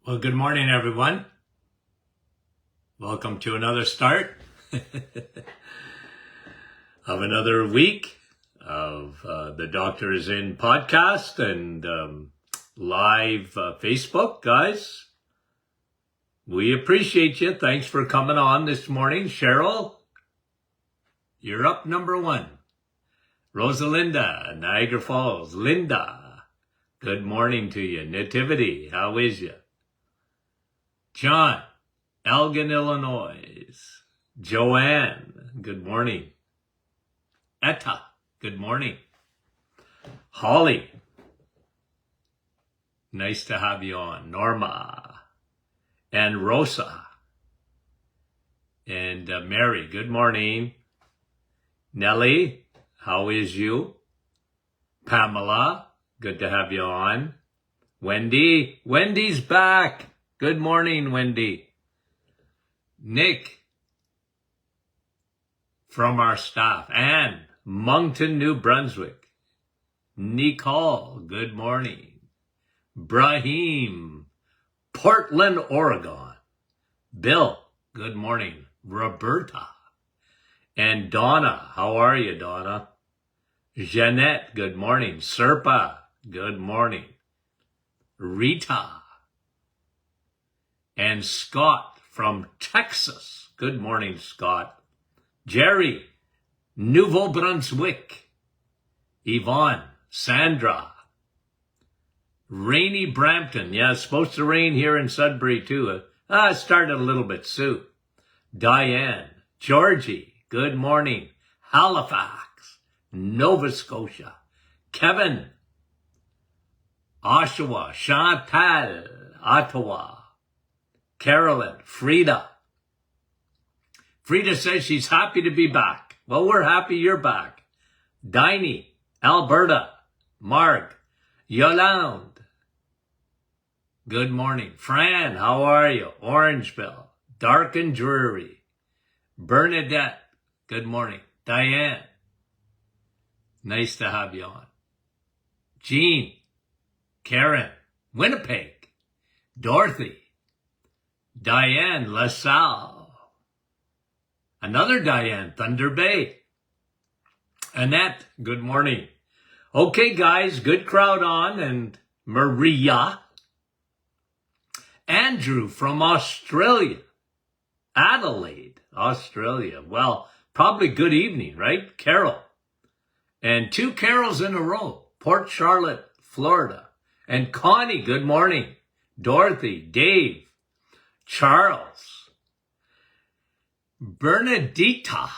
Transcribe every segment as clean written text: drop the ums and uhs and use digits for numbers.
Well, good morning, everyone. Welcome to another start of another week of the Doctor is In podcast and live Facebook, guys. We appreciate you. Thanks for coming on this morning. Cheryl, you're up number one. Rosalinda, Niagara Falls. Linda, good morning to you. Nativity, how is you? John, Elgin, Illinois. Joanne, good morning. Etta, good morning. Holly, nice to have you on. Norma, and Rosa, and Mary, good morning. Nellie, how is you? Pamela, good to have you on. Wendy's back. Good morning, Wendy. Nick, from our staff. Anne, Moncton, New Brunswick. Nicole, good morning. Brahim, Portland, Oregon. Bill, good morning. Roberta. And Donna, how are you, Donna? Jeanette, good morning. Serpa, good morning. Rita. And Scott from Texas. Good morning, Scott. Jerry, Nouveau Brunswick. Yvonne, Sandra. Rainy Brampton. Yeah, it's supposed to rain here in Sudbury too. It started a little bit. Sue. Diane. Georgie, good morning. Halifax, Nova Scotia. Kevin. Oshawa. Chantal, Ottawa. Carolyn, Frida. Frida says she's happy to be back. Well, we're happy you're back. Diney, Alberta. Mark, Yolande. Good morning. Fran, how are you? Orangeville, dark and dreary. Bernadette, good morning. Diane, nice to have you on. Jean, Karen, Winnipeg. Dorothy. Diane LaSalle. Another Diane, Thunder Bay. Annette, good morning. Okay, guys, good crowd on. And Maria. Andrew from Australia. Adelaide, Australia. Well, probably good evening, right? Carol. And two Carols in a row. Port Charlotte, Florida. And Connie, good morning. Dorothy, Dave. Charles, Bernadita,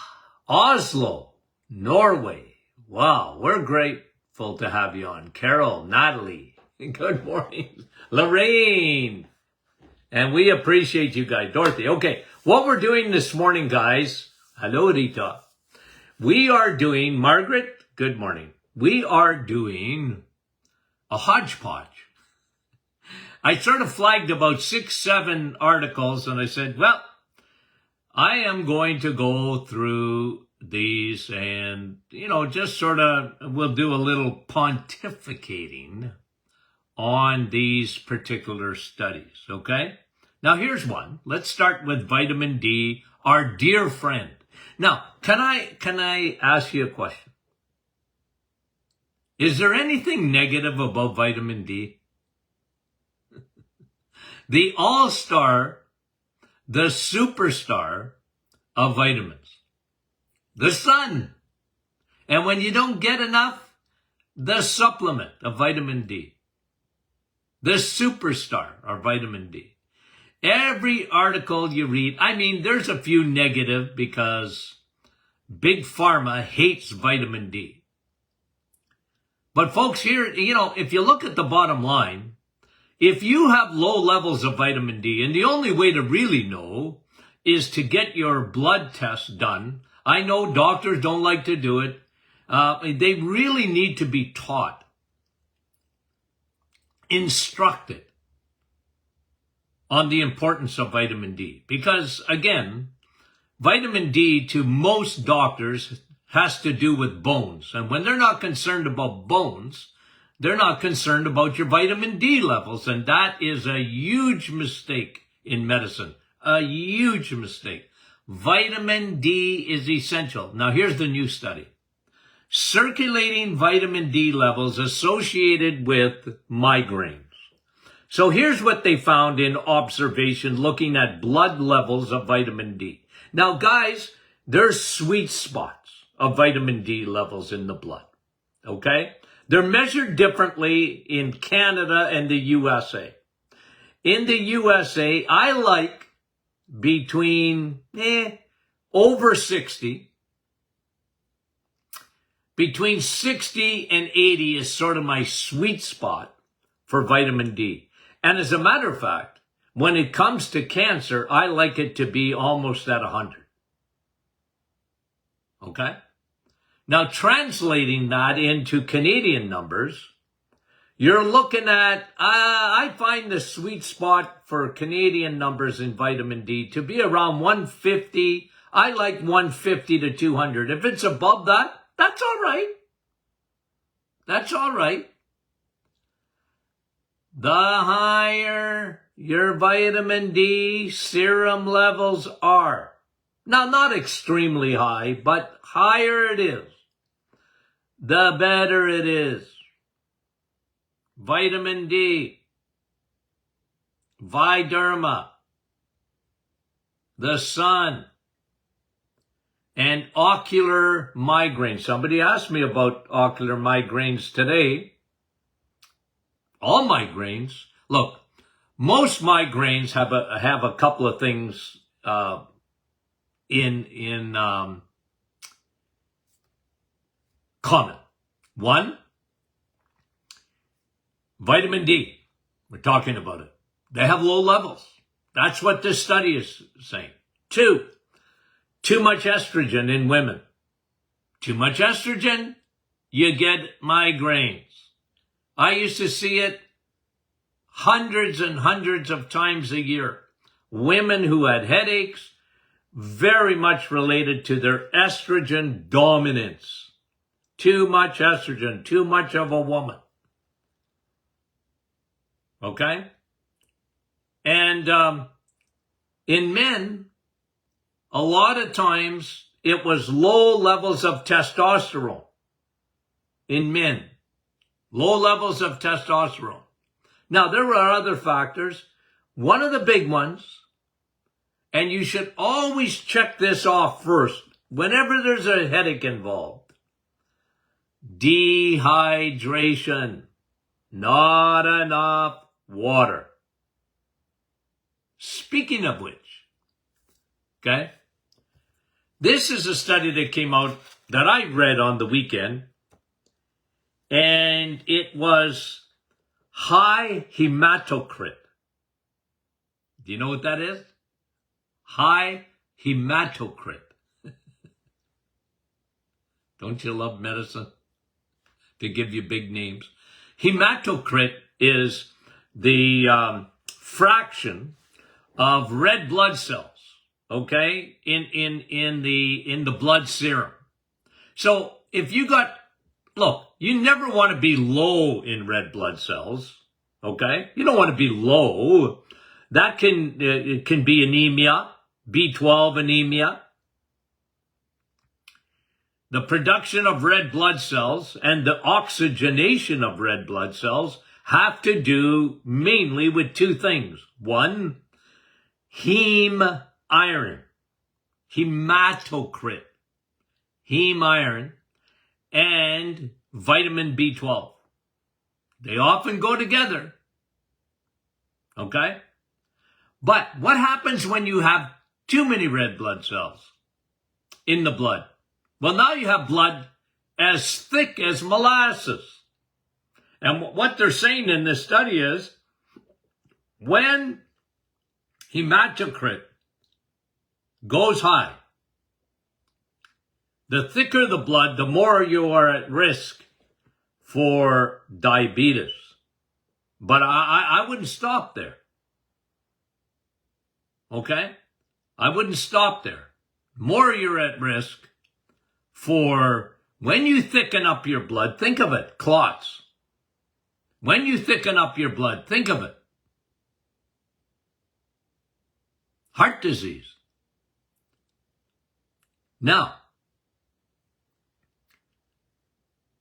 Oslo, Norway. Wow, we're grateful to have you on. Carol, Natalie, good morning. Lorraine, and we appreciate you guys. Dorothy, okay, what we're doing this morning, guys, hello, Rita. We are doing, Margaret, good morning. We are doing a hodgepodge. I sort of flagged about 6-7 articles and I said, well, I am going to go through these and, just sort of, we'll do a little pontificating on these particular studies, okay? Now here's one. Let's start with vitamin D, our dear friend. Now, can I ask you a question? Is there anything negative about vitamin D? The all-star, the superstar of vitamins. The sun. And when you don't get enough, the supplement of vitamin D. The superstar of vitamin D. Every article you read, there's a few negative because Big Pharma hates vitamin D. But folks, here, if you look at the bottom line, if you have low levels of vitamin D, and the only way to really know is to get your blood test done. I know doctors don't like to do it. They really need to be taught, instructed on the importance of vitamin D. Because, again, vitamin D to most doctors has to do with bones. And when they're not concerned about bones, They're not concerned about your vitamin D levels, and that is a huge mistake in medicine. A huge mistake. Vitamin D is essential. Now, here's the new study. Circulating vitamin D levels associated with migraines. So here's what they found in observation looking at blood levels of vitamin D. Now, guys, there's sweet spots of vitamin D levels in the blood, okay? They're measured differently in Canada and the USA. In the USA, I like between over 60. Between 60 and 80 is sort of my sweet spot for vitamin D. And as a matter of fact, when it comes to cancer, I like it to be almost at 100. Okay? Now, translating that into Canadian numbers, you're looking at, I find the sweet spot for Canadian numbers in vitamin D to be around 150. I like 150 to 200. If it's above that, that's all right. That's all right. The higher your vitamin D serum levels are. Now, not extremely high, but higher it is, the better it is. Vitamin D, Viderma, the sun, and ocular migraines. Somebody asked me about ocular migraines today. All migraines. Look, most migraines have a couple of things in common. One, vitamin D. We're talking about it. They have low levels. That's what this study is saying. Two, too much estrogen in women. Too much estrogen, you get migraines. I used to see it hundreds and hundreds of times a year. Women who had headaches, very much related to their estrogen dominance. Too much estrogen, too much of a woman. Okay? And in men, a lot of times it was low levels of testosterone in men. Low levels of testosterone. Now, there are other factors. One of the big ones, and you should always check this off first, whenever there's a headache involved. Dehydration. Not enough water. Speaking of which, okay, this is a study that came out that I read on the weekend, and it was high hematocrit. Do you know what that is? High hematocrit. Don't you love medicine? They give you big names. Hematocrit is the fraction of red blood cells, okay, in the blood serum. So if you got, look, you never want to be low in red blood cells, okay? You don't want to be low. That it can be anemia, B12 anemia. The production of red blood cells and the oxygenation of red blood cells have to do mainly with two things. One, heme iron, hematocrit, heme iron, and vitamin B12. They often go together. Okay? But what happens when you have too many red blood cells in the blood? Well, now you have blood as thick as molasses. And what they're saying in this study is when hematocrit goes high, the thicker the blood, the more you are at risk for diabetes. But I wouldn't stop there. Okay? I wouldn't stop there. More you're at risk for when you thicken up your blood, think of it, clots. When you thicken up your blood, think of it. Heart disease. Now,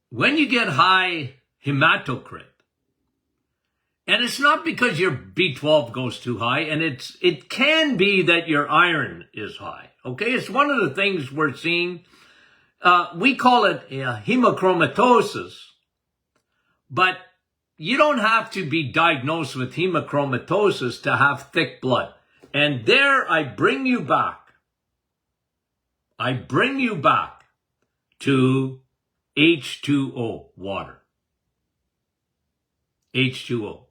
when you get high hematocrit, and it's not because your B12 goes too high, and it can be that your iron is high, okay? It's one of the things we're seeing. We call it hemochromatosis, but you don't have to be diagnosed with hemochromatosis to have thick blood. And there I bring you back. I bring you back to H2O, water. H2O.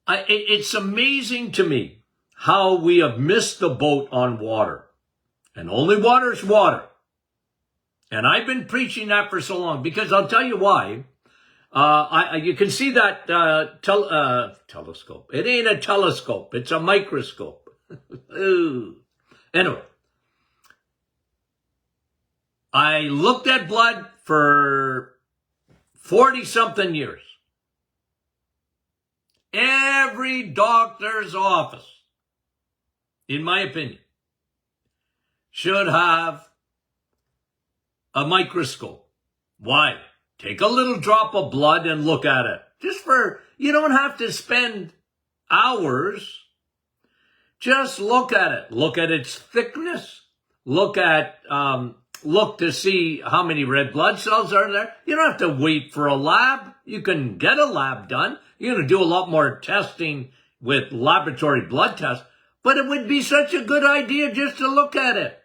It's amazing to me how we have missed the boat on water. And only water is water. And I've been preaching that for so long because I'll tell you why. You can see that telescope. It ain't a telescope. It's a microscope. Anyway. I looked at blood for 40-something years. Every doctor's office, in my opinion, should have a microscope. Why? Take a little drop of blood and look at it. You don't have to spend hours. Just look at it. Look at its thickness. Look to see how many red blood cells are there. You don't have to wait for a lab. You can get a lab done. You're going to do a lot more testing with laboratory blood tests, but it would be such a good idea just to look at it.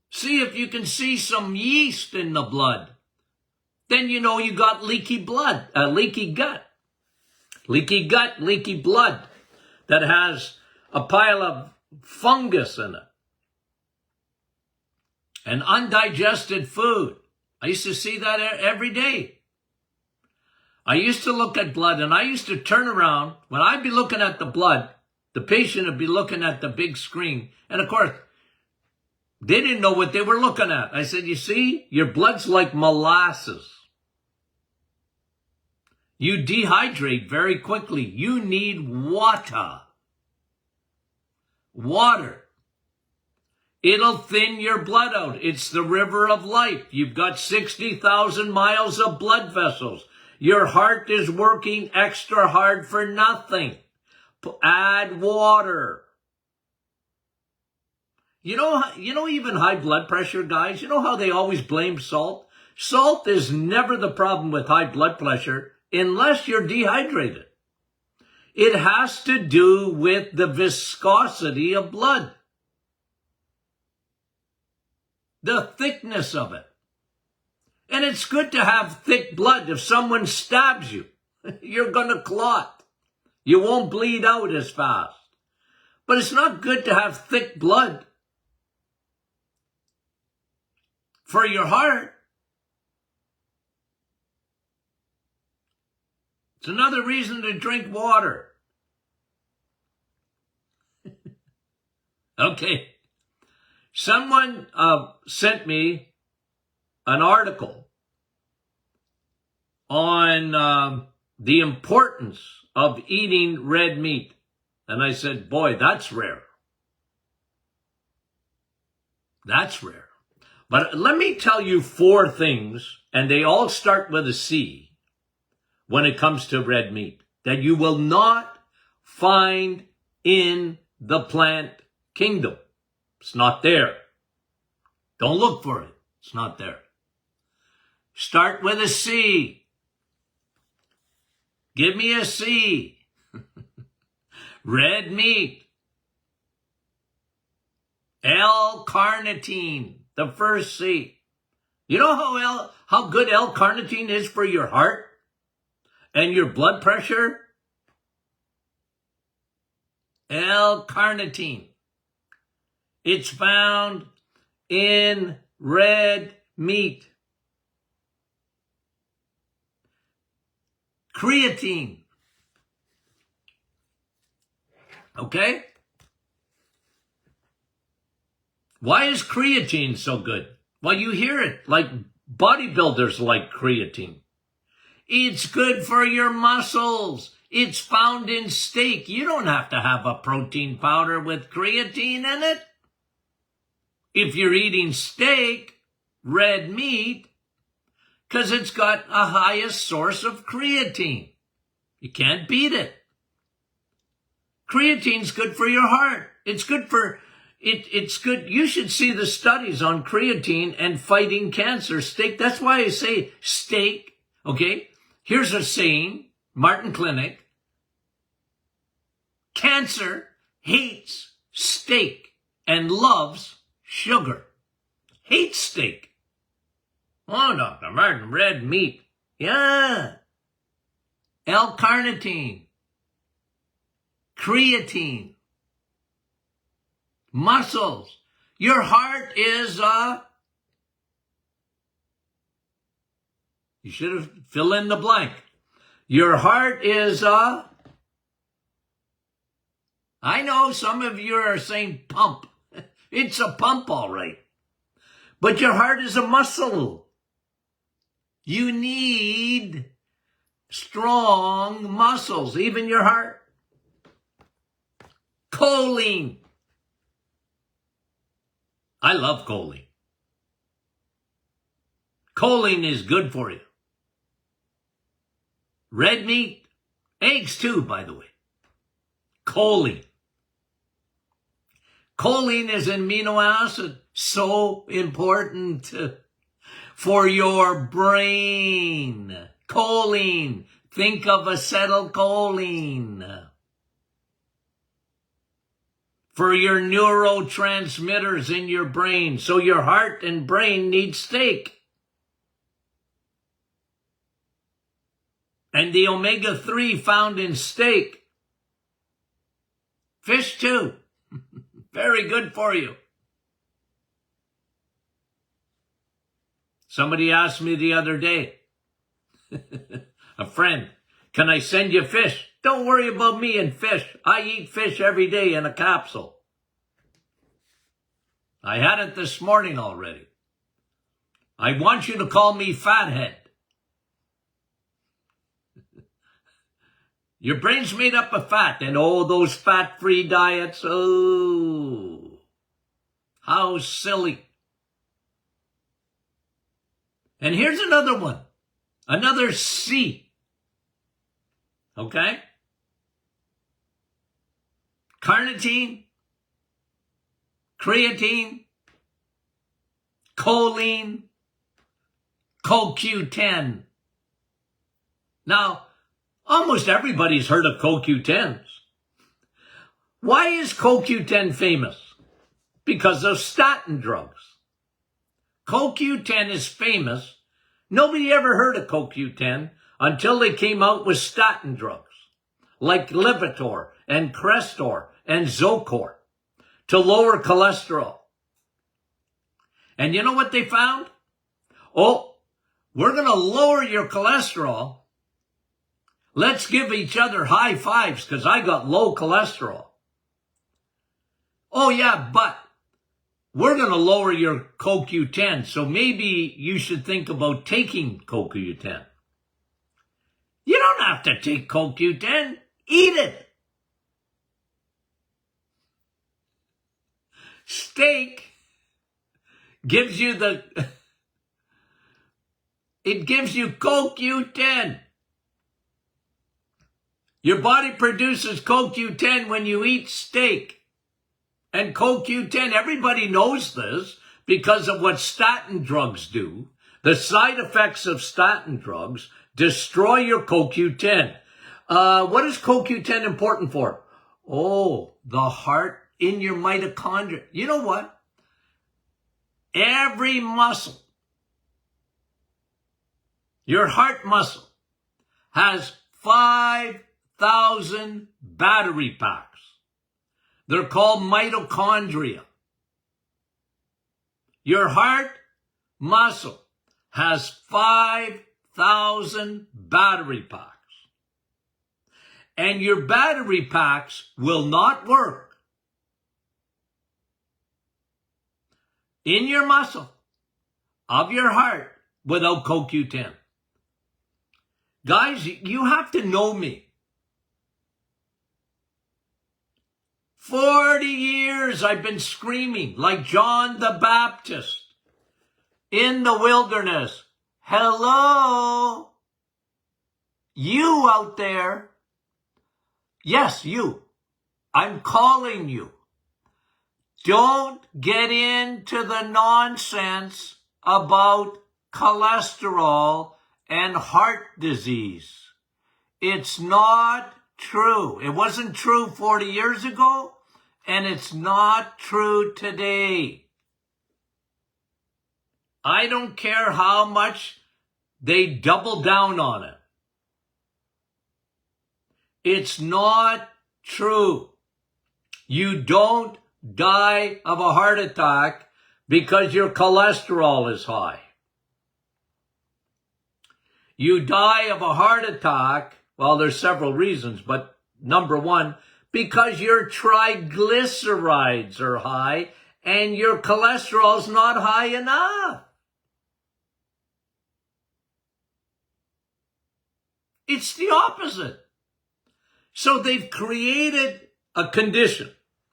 See if you can see some yeast in the blood. Then you know you got leaky blood, leaky gut. Leaky gut, leaky blood that has a pile of fungus in it. And undigested food. I used to see that every day. I used to look at blood and I used to turn around. When I'd be looking at the blood, the patient would be looking at the big screen. And of course, they didn't know what they were looking at. I said, you see, your blood's like molasses. You dehydrate very quickly. You need water. Water. It'll thin your blood out. It's the river of life. You've got 60,000 miles of blood vessels. Your heart is working extra hard for nothing. Add water. You know, even high blood pressure guys, you know how they always blame salt? Salt is never the problem with high blood pressure unless you're dehydrated. It has to do with the viscosity of blood. The thickness of it. And it's good to have thick blood. If someone stabs you, you're going to clot. You won't bleed out as fast. But it's not good to have thick blood for your heart. It's another reason to drink water. Okay. Someone sent me an article on the importance of eating red meat. And I said, boy, that's rare. That's rare. But let me tell you 4 things, and they all start with a C when it comes to red meat, that you will not find in the plant kingdom. It's not there. Don't look for it. It's not there. Start with a C. Give me a C. Red meat. L-carnitine, the first C. You know how good L-carnitine is for your heart and your blood pressure? L-carnitine. It's found in red meat. Creatine. Okay? Why is creatine so good? Well, you hear it like Bodybuilders like creatine. It's good for your muscles. It's found in steak. You don't have to have a protein powder with creatine in it. If you're eating steak, red meat, because it's got a highest source of creatine. You can't beat it. Creatine's good for your heart. It's good for, it's good. You should see the studies on creatine and fighting cancer. Steak, that's why I say steak, okay? Here's a saying, Martin Clinic. Cancer hates steak and loves sugar. Hates steak. Oh, Dr. Martin, red meat. Yeah. L-carnitine. Creatine. Muscles. Your heart is you should have fill in the blank. Your heart is I know some of you are saying pump. It's a pump, all right. But your heart is a muscle. You need strong muscles, even your heart. Choline. I love choline. Choline is good for you. Red meat, eggs too, by the way. Choline. Choline is an amino acid, so important for your brain. Choline. Think of acetylcholine. For your neurotransmitters in your brain. So your heart and brain need steak. And the omega-3 found in steak. Fish too. Very good for you. Somebody asked me the other day, a friend, can I send you fish? Don't worry about me and fish. I eat fish every day in a capsule. I had it this morning already. I want you to call me fathead. Your brain's made up of fat, and oh, those fat-free diets, oh, how silly. And here's another one, another C, okay? Carnitine, creatine, choline, CoQ10. Now, almost everybody's heard of CoQ10s. Why is CoQ10 famous? Because of statin drugs. CoQ10 is famous. Nobody ever heard of CoQ10 until they came out with statin drugs, like Lipitor and Crestor and Zocor, to lower cholesterol. And you know what they found? Oh, we're going to lower your cholesterol. Let's give each other high fives because I got low cholesterol. Oh yeah, but we're going to lower your CoQ10, so maybe you should think about taking CoQ10. You don't have to take CoQ10. Eat it. Steak gives you it gives you CoQ10. Your body produces CoQ10 when you eat steak. And CoQ10, everybody knows this because of what statin drugs do. The side effects of statin drugs destroy your CoQ10. What is CoQ10 important for? Oh, the heart in your mitochondria. You know what? Every muscle, your heart muscle, has 5,000 battery packs. They're called mitochondria. Your heart muscle has 5,000 battery packs. And your battery packs will not work in your muscle of your heart without CoQ10. Guys, you have to know me. 40 years I've been screaming like John the Baptist in the wilderness. Hello? You out there. Yes, you. I'm calling you. Don't get into the nonsense about cholesterol and heart disease. It's not true. It wasn't true 40 years ago, and it's not true today. I don't care how much they double down on it. It's not true. You don't die of a heart attack because your cholesterol is high. You die of a heart attack, well, there's several reasons, but number one, because your triglycerides are high and your cholesterol's not high enough. It's the opposite. So they've created a condition.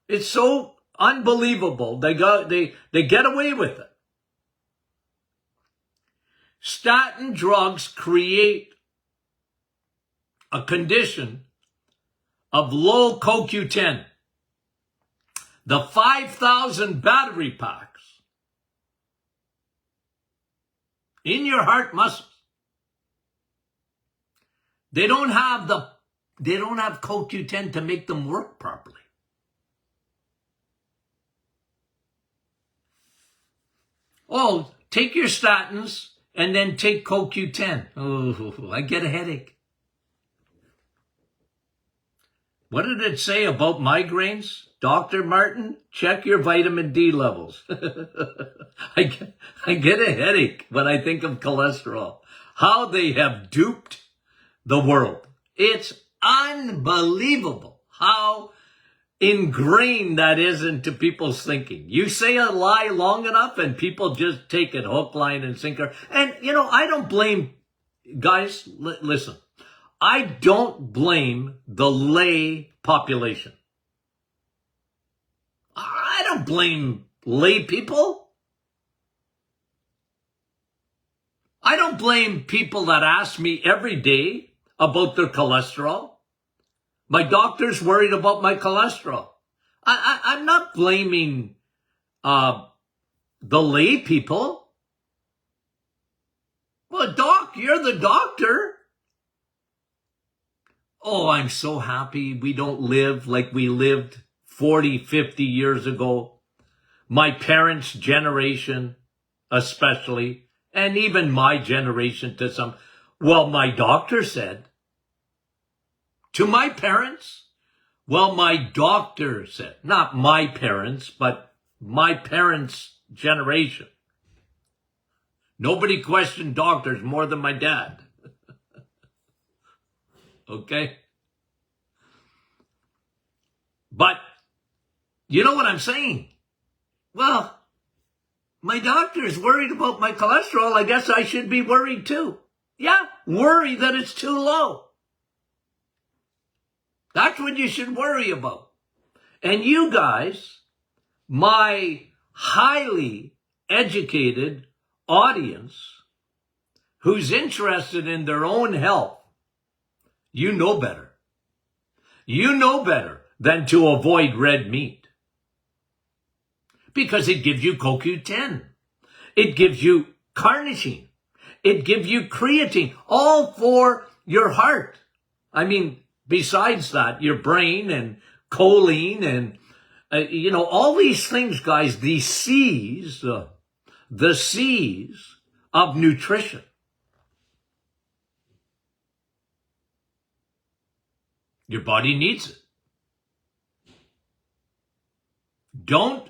It's so unbelievable. They get away with it. Statin drugs create a condition of low CoQ10. The 5,000 battery packs in your heart muscles, they don't have CoQ10 to make them work properly. Oh, take your statins and then take CoQ10. Oh, I get a headache. What did it say about migraines? Dr. Martin, check your vitamin D levels. I get a headache when I think of cholesterol. How they have duped the world. It's unbelievable how ingrained that is into people's thinking. You say a lie long enough and people just take it hook, line, and sinker. And, I don't blame, guys, listen, I don't blame the lay population. I don't blame lay people. I don't blame people that ask me every day about their cholesterol. My doctor's worried about my cholesterol. I'm not blaming the lay people. Well, doc, you're the doctor. Oh, I'm so happy we don't live like we lived 40, 50 years ago. My parents' generation, especially, and even my generation to some. Well, my doctor said. To my parents? Well, my doctor said. Not my parents, but my parents' generation. Nobody questioned doctors more than my dad. Okay? But, you know what I'm saying? Well, my doctor is worried about my cholesterol. I guess I should be worried too. Yeah, worry that it's too low. That's what you should worry about. And you guys, my highly educated audience who's interested in their own health, you know better. You know better than to avoid red meat. Because it gives you CoQ10. It gives you carnitine. It gives you creatine, all for your heart. I mean, besides that, your brain and choline and, all these things, guys, the C's of nutrition. Your body needs it. Don't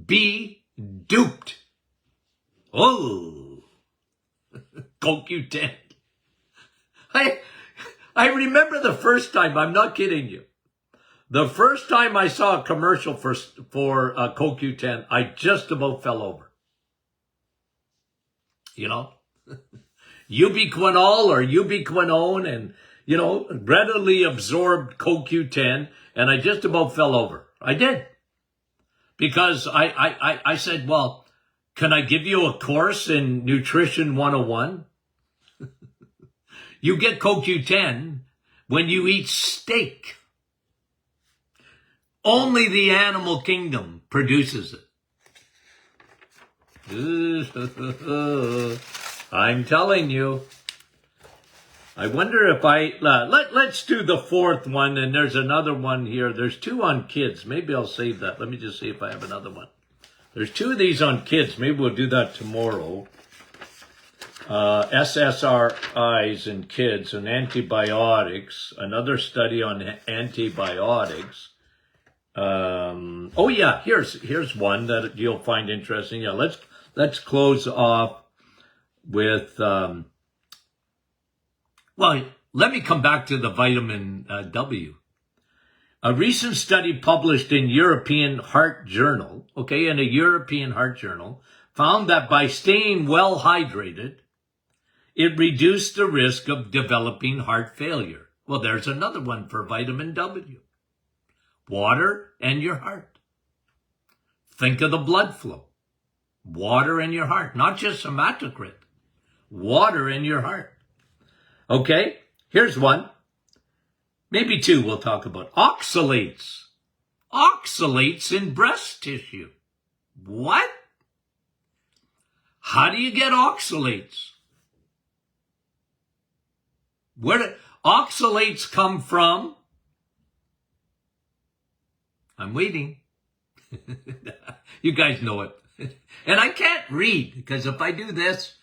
be duped. Oh, CoQ10. I remember the first time, I'm not kidding you. The first time I saw a commercial for CoQ10, I just about fell over. ubiquinol or ubiquinone and, readily absorbed CoQ10, and I just about fell over. I did. Because I said, well, can I give you a course in Nutrition 101? You get CoQ10 when you eat steak. Only the animal kingdom produces it. I'm telling you. I wonder if let's do the fourth one, and there's another one here. There's two on kids. Maybe I'll save that. Let me just see if I have another one. There's two of these on kids. Maybe we'll do that tomorrow. SSRIs in kids and antibiotics. Another study on antibiotics. Oh yeah, here's one that you'll find interesting. Yeah, let's close off with. Well, let me come back to the vitamin W. A recent study published in European Heart Journal, in a European Heart Journal, found that by staying well hydrated, it reduced the risk of developing heart failure. Well, there's another one for vitamin W. Water and your heart. Think of the blood flow. Water in your heart, not just hematocrit. Water in your heart. Okay, here's one. Maybe two we'll talk about. Oxalates. Oxalates in breast tissue. What? How do you get oxalates? Where do oxalates come from? I'm waiting. You guys know it. And I can't read, because if I do this,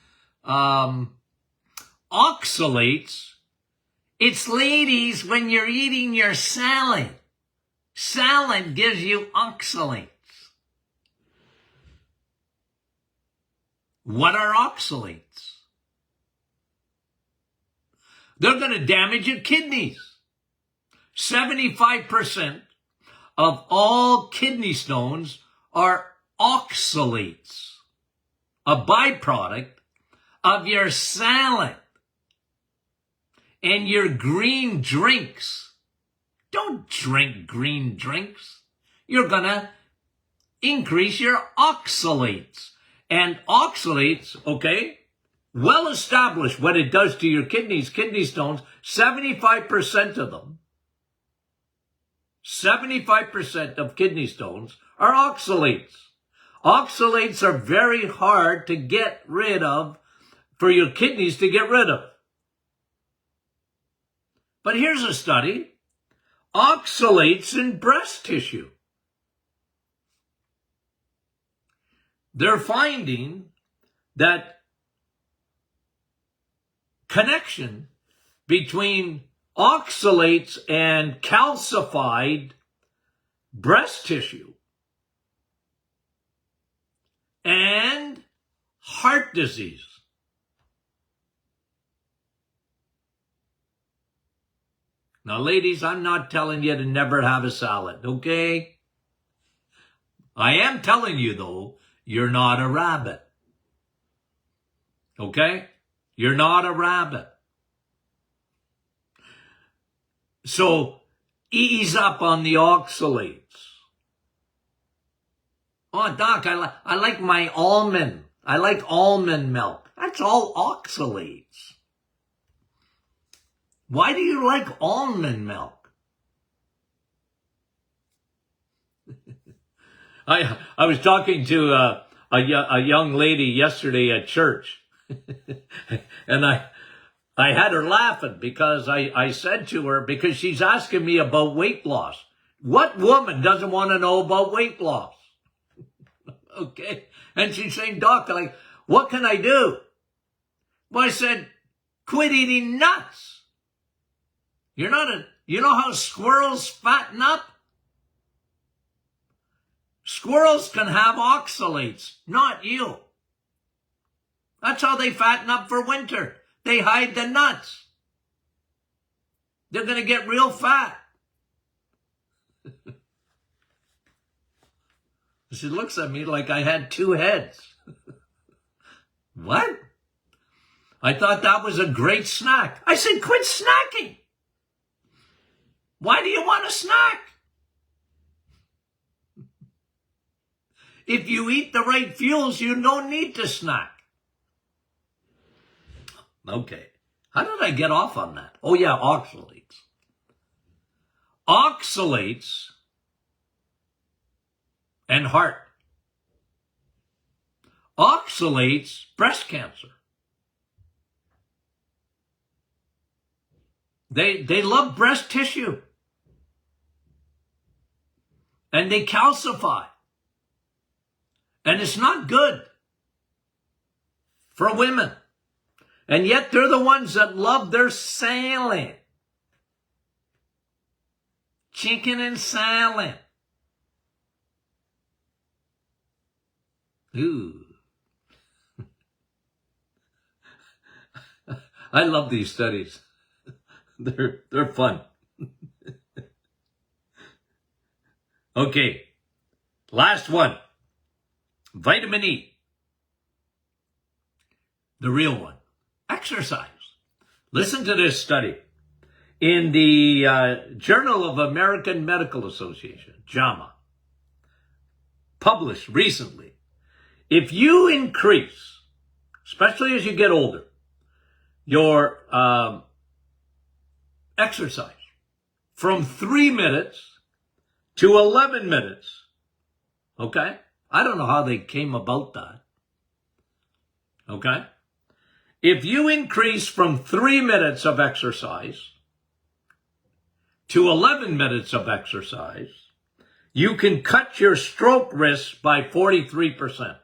oxalates, it's ladies when you're eating your salad. Salad gives you oxalates. What are oxalates? They're going to damage your kidneys. 75% of all kidney stones are oxalates, a byproduct of your salad and your green drinks. Don't drink green drinks. You're going to increase your oxalates. And oxalates, well established what it does to your kidneys, kidney stones, 75% of them, 75% of kidney stones are oxalates. Oxalates are very hard to get rid of, for your kidneys to get rid of. But here's a study. Oxalates in breast tissue. They're finding that connection between oxalates and calcified breast tissue and heart disease. Now, ladies, I'm not telling you to never have a salad, okay? I am telling you, though, you're not a rabbit. Okay? You're not a rabbit. So, ease up on the oxalates. Oh, Doc, I like my almond. I like almond milk. That's all oxalates. Why do you like almond milk? I was talking to a young lady yesterday at church, and I had her laughing because I said to her, because she's asking me about weight loss. What woman doesn't want to know about weight loss? Okay. And she's saying, Doc, what can I do? Well, I said, quit eating nuts. You know how squirrels fatten up? Squirrels can have oxalates, not you. That's how they fatten up for winter. They hide the nuts. They're going to get real fat. She looks at me like I had two heads. What? I thought that was a great snack. I said, quit snacking. Why do you want a snack? If you eat the right fuels, you don't need to snack. Okay. How did I get off on that? Oh yeah, oxalates. Oxalates and heart. Oxalates, breast cancer. They love breast tissue. And they calcify. And it's not good for women. And yet they're the ones that love their salad. Chicken and salad. Ooh. I love these studies. They're fun. Okay. Last one. Vitamin E. The real one. Exercise. Listen to this study. In the Journal of American Medical Association, JAMA, published recently, if you increase, especially as you get older, your exercise from 3 minutes to 11 minutes, okay? I don't know how they came about that, okay? If you increase from 3 minutes of exercise to 11 minutes of exercise, you can cut your stroke risk by 43%.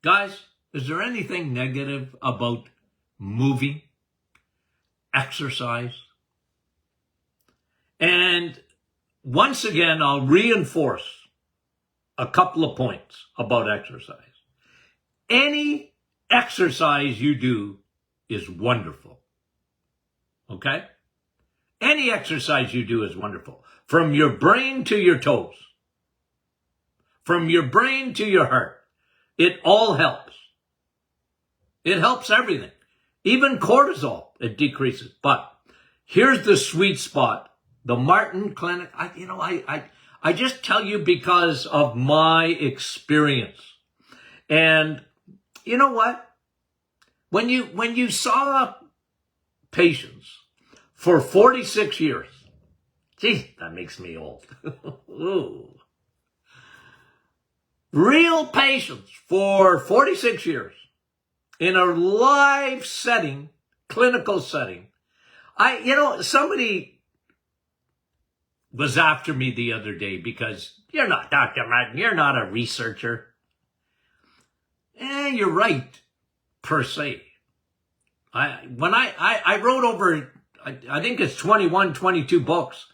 Guys, is there anything negative about moving, exercise? And once again, I'll reinforce a couple of points about exercise. Any exercise you do is wonderful. Okay? Any exercise you do is wonderful. From your brain to your toes. From your brain to your heart. It all helps. It helps everything. Even cortisol, it decreases. But here's the sweet spot. The Martin Clinic, I just tell you because of my experience. And you know what? When you saw patients for 46 years, gee, that makes me old. Ooh. Real patients for 46 years in a live setting, clinical setting. Somebody was after me the other day because you're not Dr. Martin, you're not a researcher. You're right, per se. I wrote over, I think it's 21, 22 books.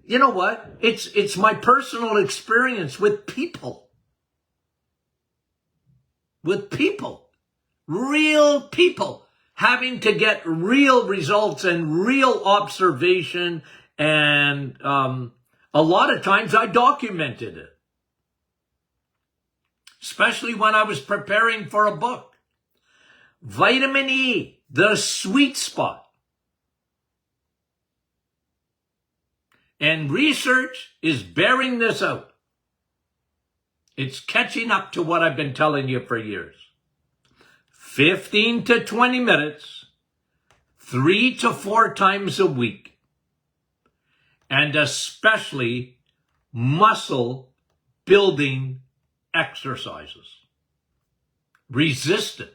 You know what? It's my personal experience with people. With people. Real people. Having to get real results and real observation. And a lot of times I documented it. Especially when I was preparing for a book. Vitamin E, the sweet spot. And research is bearing this out. It's catching up to what I've been telling you for years. 15 to 20 minutes, 3 to 4 times a week. And especially muscle building exercises. Resistant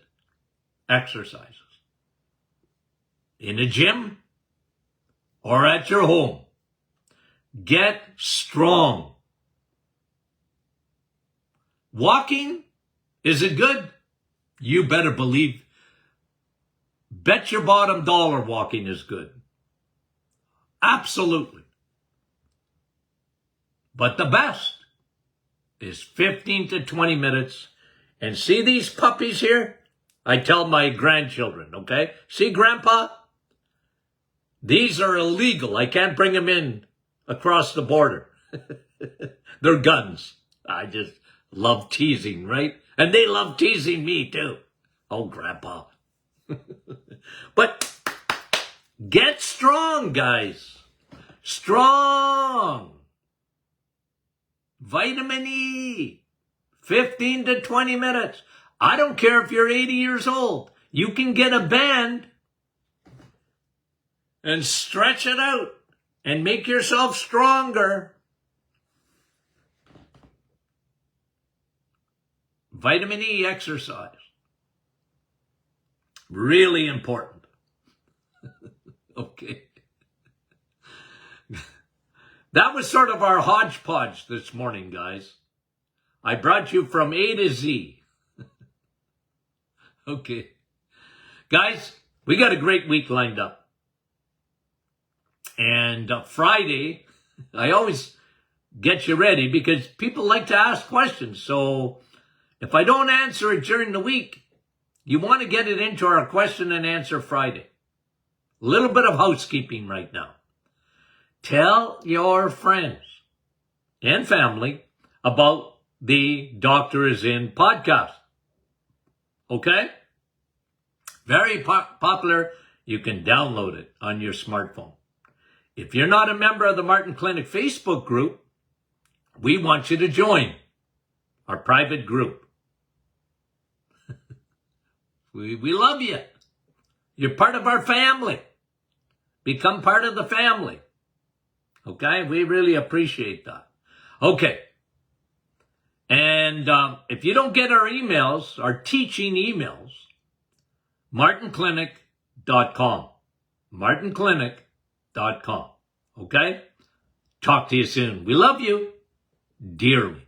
exercises. In a gym or at your home. Get strong. Walking, is it good? You better believe. Bet your bottom dollar walking is good. Absolutely. But the best is 15 to 20 minutes. And see these puppies here? I tell my grandchildren, okay? See, Grandpa? These are illegal. I can't bring them in across the border. They're guns. I just love teasing, right? And they love teasing me too. Oh, Grandpa, But get strong, guys. Strong. Vitamin E. 15 to 20 minutes. I don't care if you're 80 years old. You can get a band and stretch it out and make yourself stronger. Vitamin E exercise. Really important. Okay. That was sort of our hodgepodge this morning, guys. I brought you from A to Z. Okay. Guys, we got a great week lined up. And Friday, I always get you ready because people like to ask questions. So if I don't answer it during the week, you want to get it into our question and answer Friday. A little bit of housekeeping right now. Tell your friends and family about the Doctor Is In podcast. Okay? Very popular. You can download it on your smartphone. If you're not a member of the Martin Clinic Facebook group, we want you to join our private group. We love you. You're part of our family. Become part of the family. Okay? We really appreciate that. Okay. And if you don't get our emails, our teaching emails, martinclinic.com. martinclinic.com. Okay? Talk to you soon. We love you dearly.